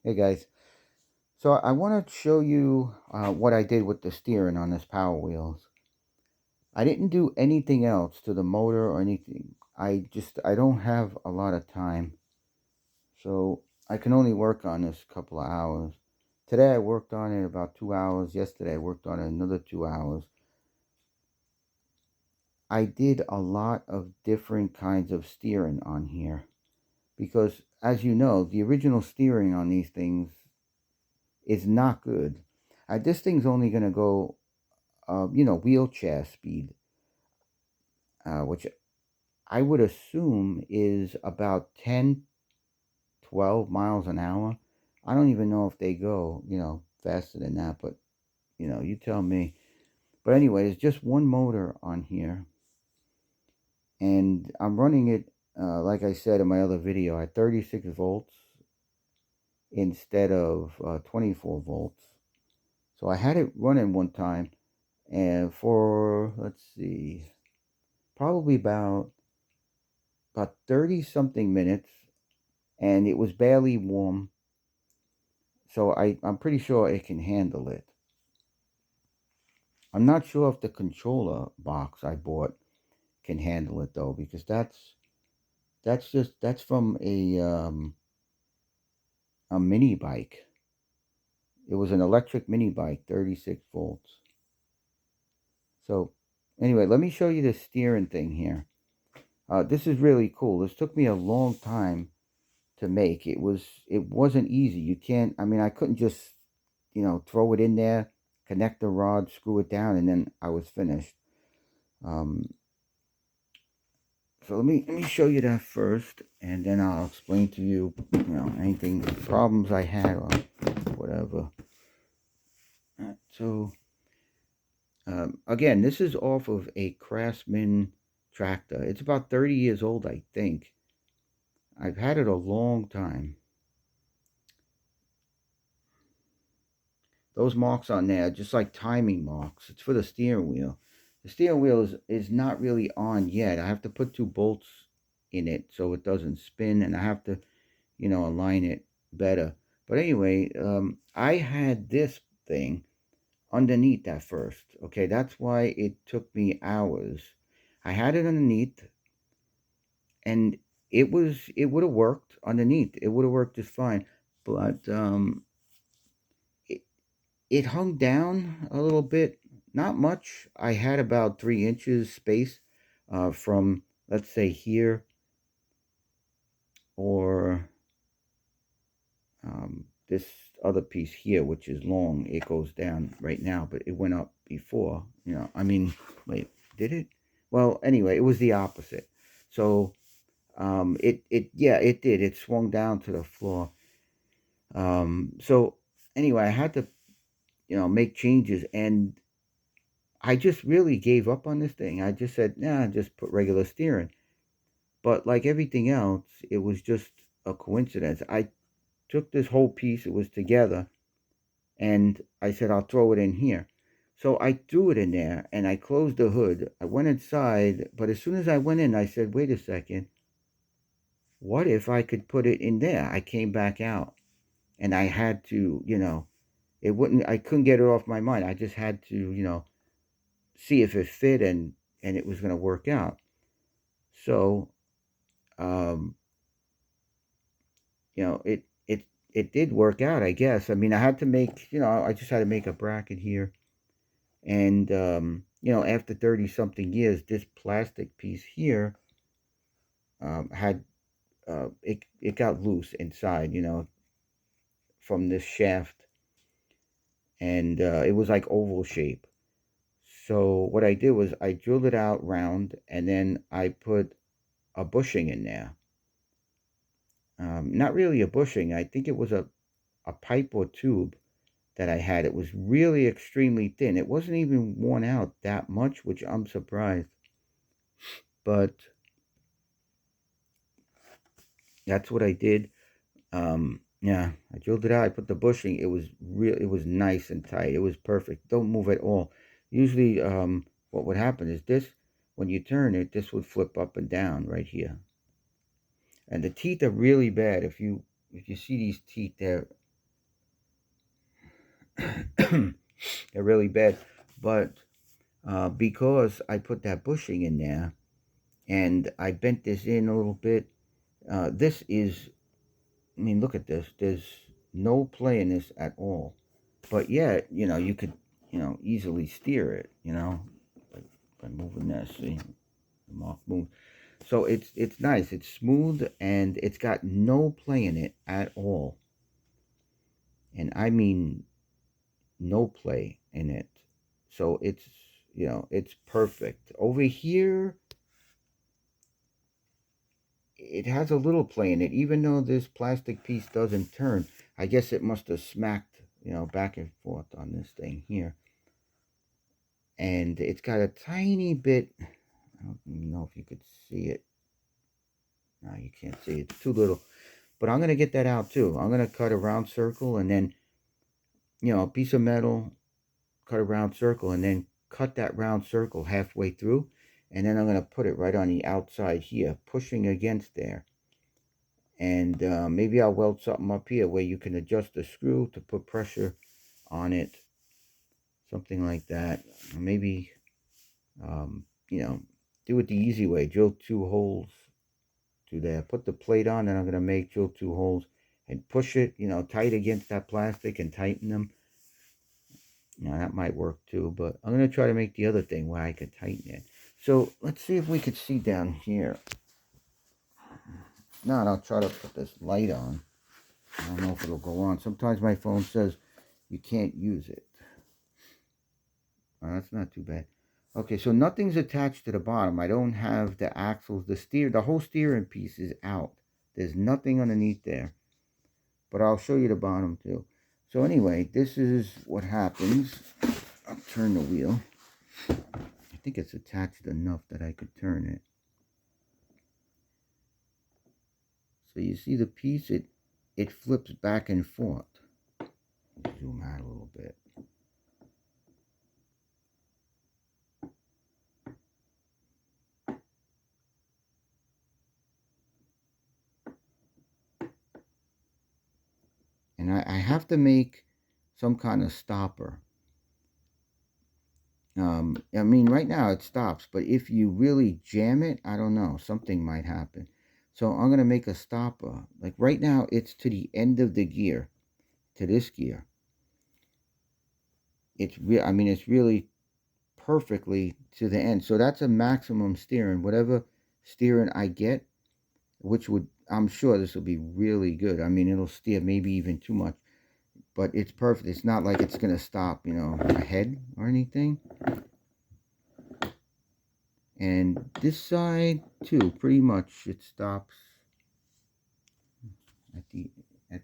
Hey guys, so I want to show you what I did with the steering on this Power Wheels. I didn't do anything else to the motor or anything. I don't have a lot of time, so I can only work on this a couple of hours. Today I worked on it about 2 hours. Yesterday I worked on it another 2 hours. I did a lot of different kinds of steering on here because, as you know, the original steering on these things is not good. This thing's only going to go wheelchair speed, which I would assume is about 10, 12 miles an hour. I don't even know if they go, faster than that, but, you tell me. But anyway, there's just one motor on here, and I'm running it, like I said in my other video, at 36 volts instead of 24 volts. So I had it running one time, and for, let's see, probably about 30 something minutes, and it was barely warm, so I'm pretty sure it can handle it. I'm not sure if the controller box I bought can handle it though, because that's from a mini bike. It was an electric mini bike, 36 volts. So anyway, let me show you the steering thing here. This is really cool. This took me a long time to make. It wasn't easy. You can't. I mean, I couldn't just throw it in there, connect the rod, screw it down, and then I was finished. Um, so let me show you that first, and then I'll explain to you, anything problems I had or whatever. So again, this is off of a Craftsman tractor. It's about 30 years old, I think. I've had it a long time. Those marks on there are just like timing marks. It's for the steering wheel. The steering wheel is not really on yet. I have to put two bolts in it so it doesn't spin, and I have to, align it better. But anyway, I had this thing underneath at first. Okay, that's why it took me hours. I had it underneath, and it would have worked underneath. It would have worked just fine. But it, it hung down a little bit, not much. I had about 3 inches space from, let's say, here, or this other piece here, which is long. It goes down right now, but it went up before. I mean, wait, did it? Well, anyway, it was the opposite. So yeah, it did. It swung down to the floor. So anyway, I had to, make changes, and I just really gave up on this thing. I just said, nah, just put regular steering. But like everything else, it was just a coincidence. I took this whole piece, it was together, and I said, I'll throw it in here. So I threw it in there, and I closed the hood. I went inside, but as soon as I went in, I said, wait a second, what if I could put it in there? I came back out, and I had to, I couldn't get it off my mind. I just had to, see if it fit, and it was going to work out. So, um, it did work out, I guess. I mean, I had to make, I just had to make a bracket here. And, after 30 something years, this plastic piece here had, it got loose inside, from this shaft. And it was like oval shape. So what I did was I drilled it out round, and then I put a bushing in there. Not really a bushing. I think it was a pipe or tube that I had. It was really extremely thin. It wasn't even worn out that much, which I'm surprised. But that's what I did. Yeah, I drilled it out. I put the bushing. It was real. It was nice and tight. It was perfect. Don't move at all. Usually, what would happen is this: when you turn it, this would flip up and down right here. And the teeth are really bad. If you see these teeth, They're really bad. But because I put that bushing in there and I bent this in a little bit, this is, I mean, look at this. There's no play in this at all. But yet, you could, easily steer it, by moving this. See, the mark move. So it's nice. It's smooth and it's got no play in it at all. And I mean no play in it. So it's perfect. Over here, it has a little play in it, even though this plastic piece doesn't turn. I guess it must have smacked, back and forth on this thing here. And it's got a tiny bit, I don't even know if you could see it. No, you can't see it. It's too little. But I'm going to get that out too. I'm going to cut a round circle and then, a piece of metal, cut a round circle, and then cut that round circle halfway through. And then I'm going to put it right on the outside here, pushing against there. And maybe I'll weld something up here where you can adjust the screw to put pressure on it. Something like that. Maybe, do it the easy way. Drill 2 holes to there. Put the plate on, and I'm going to drill 2 holes and push it, tight against that plastic and tighten them. That might work too, but I'm going to try to make the other thing where I could tighten it. So let's see if we could see down here. If not, I'll try to put this light on. I don't know if it'll go on. Sometimes my phone says you can't use it. That's not too bad. Okay, so nothing's attached to the bottom. I don't have the axles. The whole steering piece is out. There's nothing underneath there. But I'll show you the bottom too. So anyway, this is what happens. I'll turn the wheel. I think it's attached enough that I could turn it. So you see the piece, it flips back and forth. Zoom out a little bit. And I have to make some kind of stopper. I mean, right now it stops, but if you really jam it, I don't know, something might happen. So I'm going to make a stopper. Like right now, it's to the end of the gear, to this gear. It's really perfectly to the end. So that's a maximum steering. Whatever steering I get, I'm sure this will be really good. I mean, it'll steer maybe even too much, but it's perfect. It's not like it's going to stop, ahead or anything. And this side too, pretty much it stops at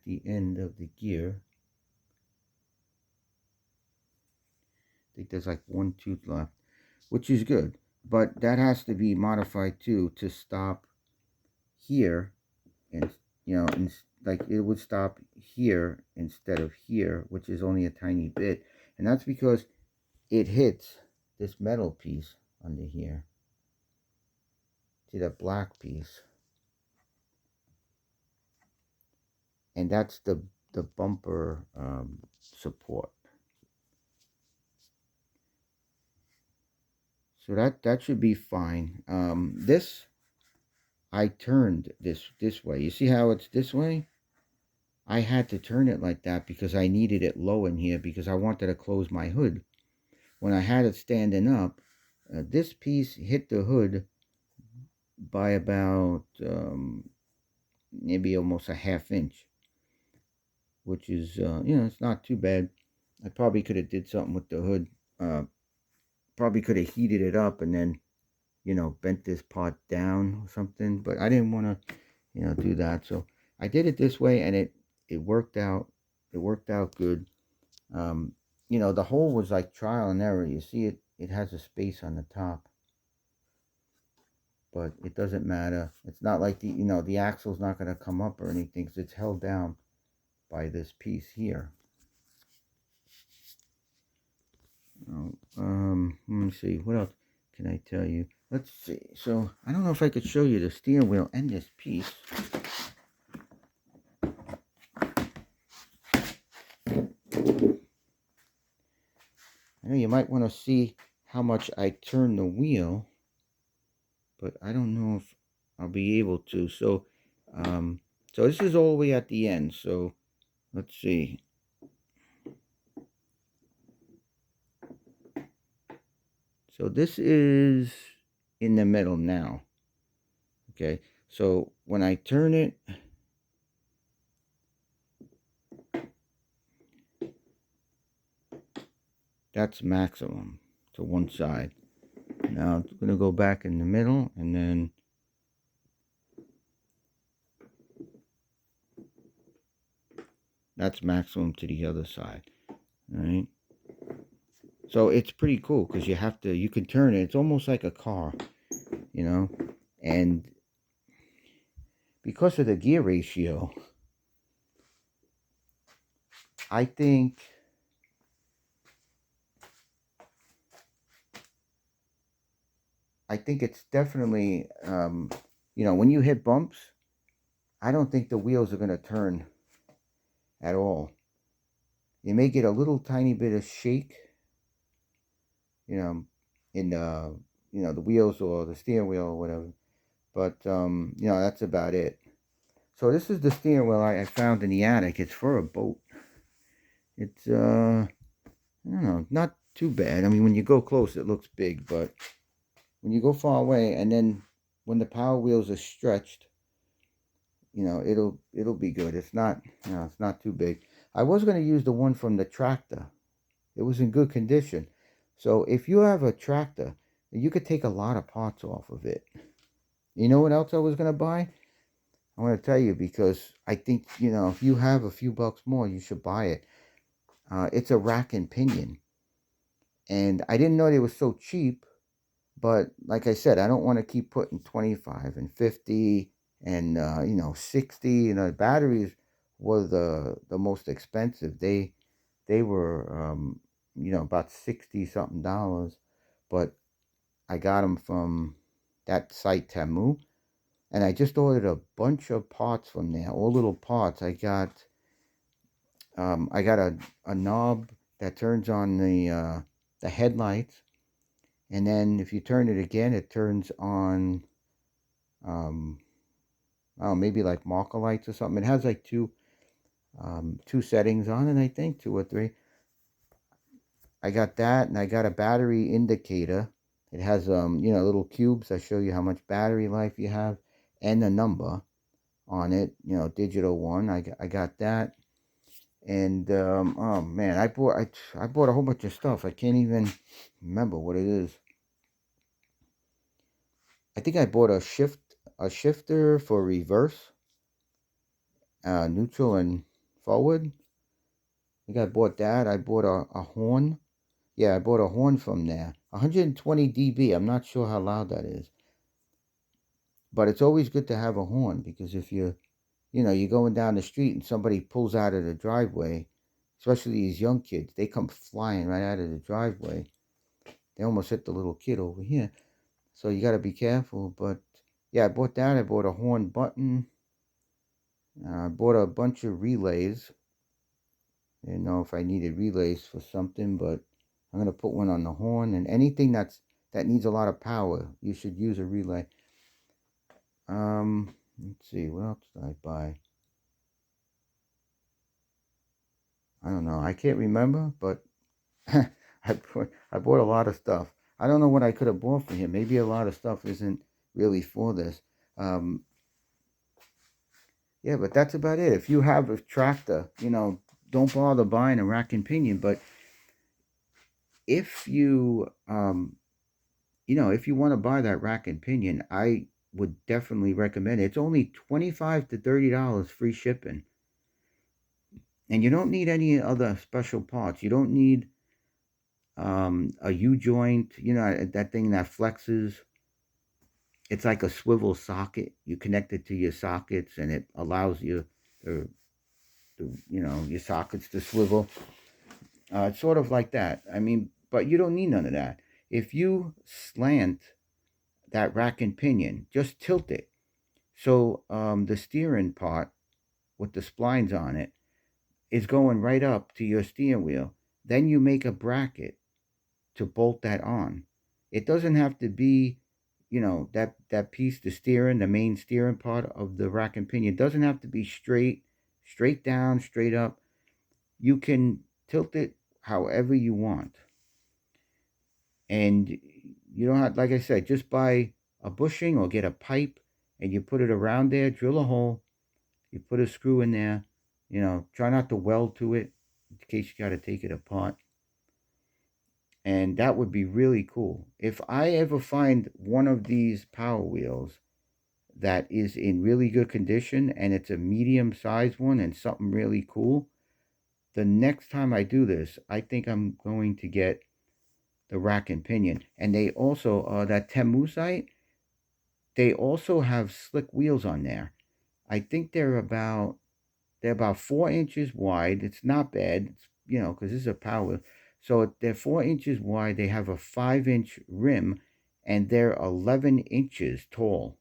the end of the gear. I think there's like one tooth left, which is good. But that has to be modified too to stop here, and like it would stop here instead of here, which is only a tiny bit, and that's because it hits this metal piece under here. See that black piece? And that's the bumper support. So that should be fine. This I turned this way. You see how it's this way? I had to turn it like that because I needed it low in here because I wanted to close my hood. When I had it standing up, this piece hit the hood by about maybe almost a ½ inch, which is it's not too bad. I probably could have did something with the hood. Probably could have heated it up and then bent this part down or something, but I didn't want to do that. So I did it this way, and it worked out. It worked out good. The hole was like trial and error. You see it has a space on the top, but it doesn't matter. It's not like the axle's not going to come up or anything because it's held down by this piece here. Let me see, what else can I tell you? Let's see. So I don't know if I could show you the steering wheel and this piece. I know you might want to see how much I turn the wheel, but I don't know if I'll be able to. Um, so this is all the way at the end. So let's see. So this is in the middle now. Okay. So when I turn it, that's maximum to one side. Now it's going to go back in the middle, and then that's maximum to the other side. All right. So it's pretty cool because you can turn it. It's almost like a car, you know, and because of the gear ratio, I think it's definitely, when you hit bumps, I don't think the wheels are going to turn at all. You may get a little tiny bit of shake, you know, in the wheels or the steering wheel or whatever. But, that's about it. So this is the steering wheel I found in the attic. It's for a boat. It's, I don't know, not too bad. I mean, when you go close, it looks big, but when you go far away, and then when the power wheels are stretched, it'll be good. It's not too big. I was going to use the one from the tractor. It was in good condition. So if you have a tractor, you could take a lot of parts off of it. You know what else I was going to buy? I want to tell you because I think, if you have a few bucks more, you should buy it. It's a rack and pinion. And I didn't know they were so cheap, but like I said, I don't want to keep putting 25 and 50 and 60. Batteries were the most expensive. They were about 60 something dollars, but I got them from that site Temu, and I just ordered a bunch of parts from there, all little parts. I got a knob that turns on the headlights, and then if you turn it again, it turns on um, oh, maybe like marker lights or something. It has like two settings on it, I think, two or three. I got that, and I got a battery indicator. It has little cubes that show you how much battery life you have, and the number on it. Digital one. I got that, and oh man, I bought a whole bunch of stuff. I can't even remember what it is. I think I bought a shifter for reverse, neutral, and forward. I think I bought that. I bought a horn. Yeah, I bought a horn from there. 120 dB. I'm not sure how loud that is. But it's always good to have a horn because if you're going down the street and somebody pulls out of the driveway, especially these young kids, they come flying right out of the driveway. They almost hit the little kid over here. So you got to be careful. But yeah, I bought that. I bought a horn button. I bought a bunch of relays. I didn't know if I needed relays for something, but I'm going to put one on the horn. And anything that needs a lot of power, you should use a relay. Let's see, what else did I buy? I don't know. I can't remember, but I bought a lot of stuff. I don't know what I could have bought for him. Maybe a lot of stuff isn't really for this. Um, yeah, but that's about it. If you have a tractor, don't bother buying a rack and pinion. But if if you want to buy that rack and pinion, I would definitely recommend it. It's only $25 to $30 free shipping. And you don't need any other special parts. You don't need a U-joint, that thing that flexes. It's like a swivel socket. You connect it to your sockets, and it allows your sockets to swivel. It's sort of like that. I mean, but you don't need none of that. If you slant that rack and pinion, just tilt it. So the steering part with the splines on it is going right up to your steering wheel. Then you make a bracket to bolt that on. It doesn't have to be, that piece, the steering, the main steering part of the rack and pinion, doesn't have to be straight down, straight up. You can tilt it however you want. And you don't have, like I said, just buy a bushing or get a pipe and you put it around there, drill a hole, you put a screw in there, try not to weld to it in case you got to take it apart. And that would be really cool. If I ever find one of these Power Wheels that is in really good condition and it's a medium sized one and something really cool, the next time I do this, I think I'm going to get the rack and pinion. And they also, that Temu site, they also have slick wheels on there. I think they're about 4 inches wide. It's not bad, because this is a Power Wheel. So they're 4 inches wide. They have a 5-inch rim, and they're 11 inches tall.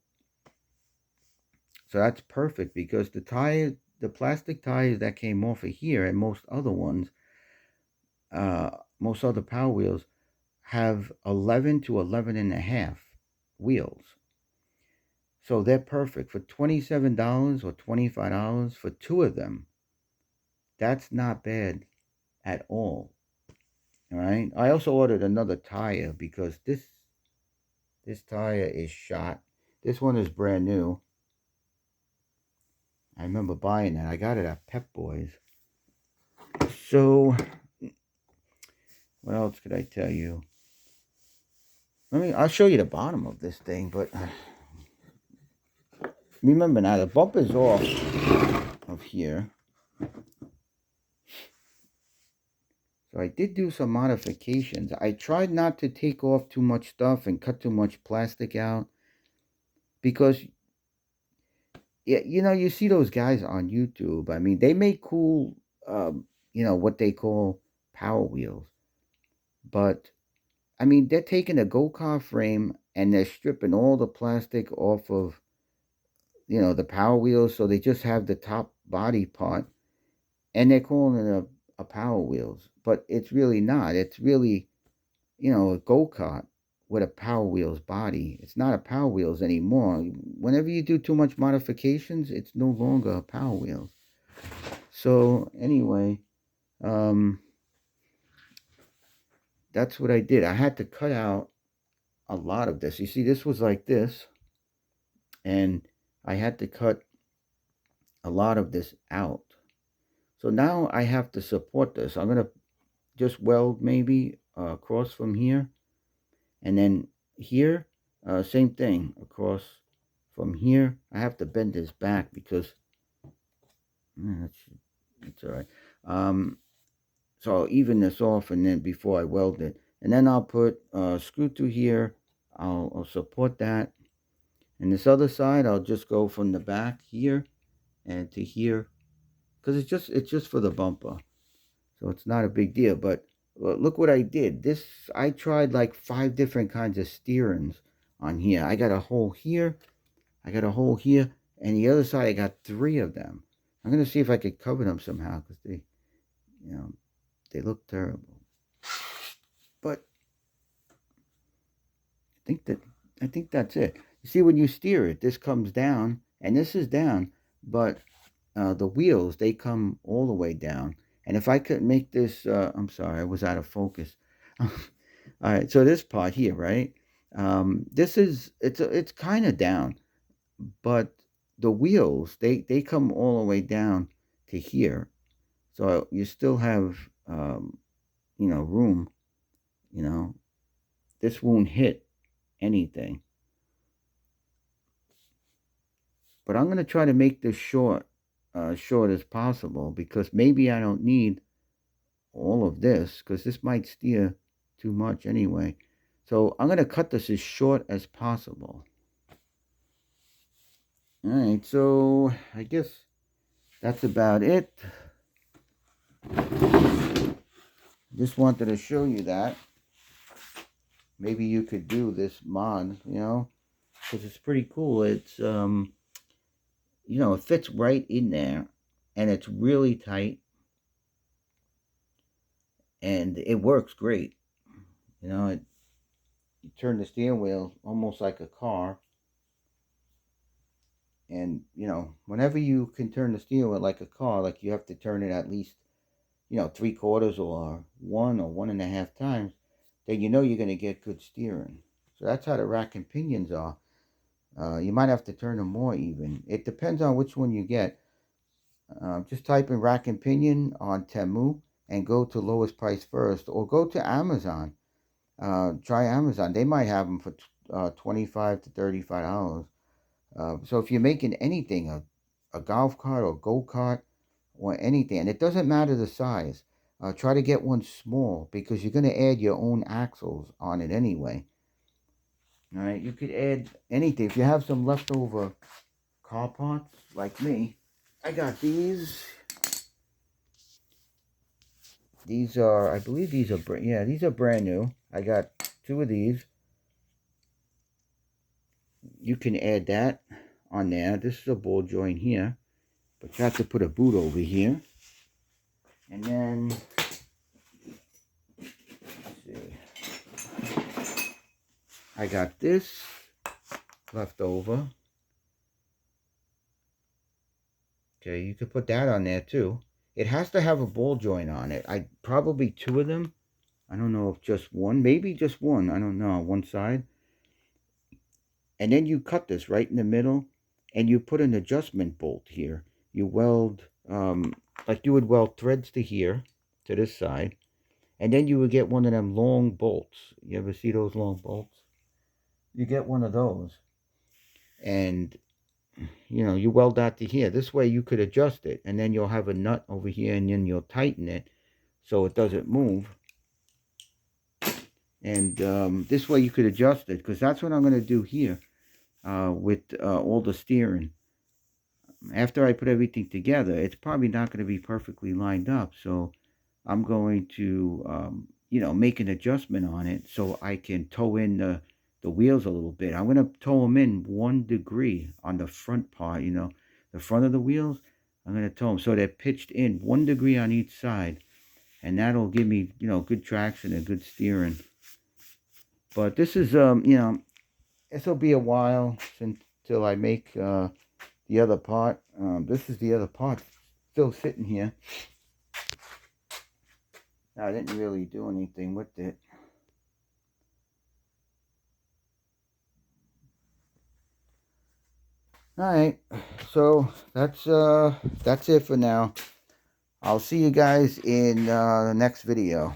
So that's perfect because the plastic tires that came off of here, and most other ones, most other Power Wheels have 11 to 11 and a half wheels. So they're perfect for $27 or $25 for two of them. That's not bad at all. All right. I also ordered another tire because this tire is shot. This one is brand new. I remember buying that. I got it at Pep Boys. So what else could I tell you? I'll show you the bottom of this thing, but remember now the bumper's off of here. So I did do some modifications. I tried not to take off too much stuff and cut too much plastic out because, yeah, you see those guys on YouTube. I mean, they make cool, what they call Power Wheels. But, I mean, they're taking a go-kart frame and they're stripping all the plastic off of, the Power Wheels. So they just have the top body part and they're calling it a Power Wheels. But it's really not. It's really, a go-kart with a Power Wheels body. It's not a Power Wheels anymore. Whenever you do too much modifications, it's no longer a Power Wheels. So anyway, that's what I did. I had to cut out a lot of this. You see, this was like this, and I had to cut a lot of this out. So now I have to support this. I'm going to just weld maybe across from here. And then here, same thing, across from here. I have to bend this back because that's all right. So I'll even this off and then before I weld it. And then I'll put a screw through here. I'll support that. And this other side, I'll just go from the back here and to here. Because it's just for the bumper. So it's not a big deal. But look what I did. I tried like 5 different kinds of steerings on here. I got a hole here. I got a hole here. And the other side, I got 3 of them. I'm going to see if I could cover them somehow because they look terrible. But I think that's it. You see, when you steer it, this comes down and this is down, but the wheels, they come all the way down. And if I could make this, I'm sorry, I was out of focus. All right, so this part here, right? It's kind of down, but the wheels, they come all the way down to here. So you still have, room, this won't hit anything. But I'm going to try to make this short as possible because maybe I don't need all of this because this might steer too much anyway. So I'm going to cut this as short as possible. All right, so I guess that's about it. Just wanted to show you that. Maybe you could do this mod, because it's pretty cool. It's, it fits right in there and it's really tight and it works great. You know, you turn the steering wheel almost like a car. And, you know, whenever you can turn the steering wheel like a car, like you have to turn it at least, you know, 3/4 or 1 or 1.5 times, then you know you're going to get good steering. So that's how the rack and pinions are. You might have to turn them more even. It depends on which one you get. Just type in rack and pinion on Temu and go to lowest price first, or go to Amazon. Try Amazon. They might have them for $25 to $35. So if you're making anything, a golf cart or go-kart or anything, and it doesn't matter the size, try to get one small because you're going to add your own axles on it anyway. All right, you could add anything. If you have some leftover car parts, like me, I got these. These are, I believe these are, yeah, these are brand new. I got 2 of these. You can add that on there. This is a ball joint here, but you have to put a boot over here. And then, let's see, I got this left over. Okay, you could put that on there too. It has to have a ball joint on it. I probably 2 of them. I don't know if just one, maybe just one. I don't know, on one side. And then you cut this right in the middle, and you put an adjustment bolt here. You weld, like you would weld threads to here, to this side, and then you would get one of them long bolts. You ever see those long bolts? You get one of those, and you know, you weld that to here. This way you could adjust it, and then you'll have a nut over here, and then you'll tighten it so it doesn't move. And this way you could adjust it, because that's what I'm going to do here with all the steering. After I put everything together, it's probably not going to be perfectly lined up, so I'm going to you know, make an adjustment on it so I can toe in the wheels a little bit. I'm going to toe them in 1 degree on the front part, you know, the front of the wheels. I'm going to toe them so they're pitched in 1 degree on each side, and that'll give me, you know, good traction and good steering. But this is, you know, this will be a while until I make the other part. This is the other part still sitting here. I didn't really do anything with it. Alright, so that's it for now. I'll see you guys in the next video.